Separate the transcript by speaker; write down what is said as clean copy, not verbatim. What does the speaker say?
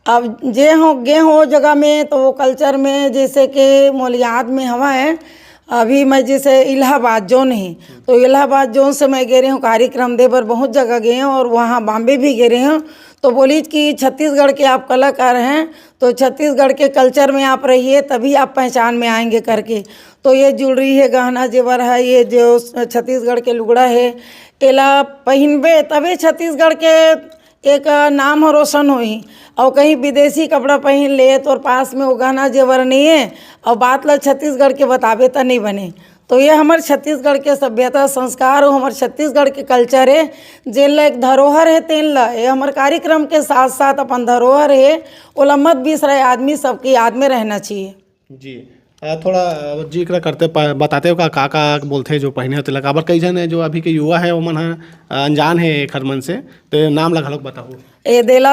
Speaker 1: अब जे हो गे हो जगह में तो वो कल्चर में जैसे कि मोल याद में हवा है। अभी मैं जैसे इलाहाबाद जोन है तो इलाहाबाद जोन से मैं गए रही हूँ कार्यक्रम दे पर, बहुत जगह गए हैं और वहाँ बॉम्बे भी गए रही हूँ। तो बोली कि छत्तीसगढ़ के आप कलाकार हैं तो छत्तीसगढ़ के कल्चर में आप रहिए तभी आप पहचान में आएंगे करके। तो ये ज्वेलरी है, गहना जेवर है, ये जो छत्तीसगढ़ के लुगड़ा है एला पहनबे तभी छत्तीसगढ़ के एक नाम हो रोशन होई। और कहीं विदेशी कपड़ा पहन ले तो पास में वो गहना जेवर नहीं है और बात ला छत्तीसगढ़ के बताबे तो नहीं बने। तो ये हमारे छत्तीसगढ़ के सभ्यता संस्कार हो, हमारे छत्तीसगढ़ के कल्चर है जेन ला एक धरोहर है तेन ला ये हमारे कार्यक्रम के साथ साथ अपन धरोहर है ओला मत बिसराए, आदमी सबकी याद में रहना चाहिए।
Speaker 2: जी थोड़ा जिक्र करते बताते हो का बोलते जो पहने होते लगा, कई जन है जो अभी के युवा है वो मन अनजान है खरमन से, तो नाम ला घलोक बताओ।
Speaker 1: ए देला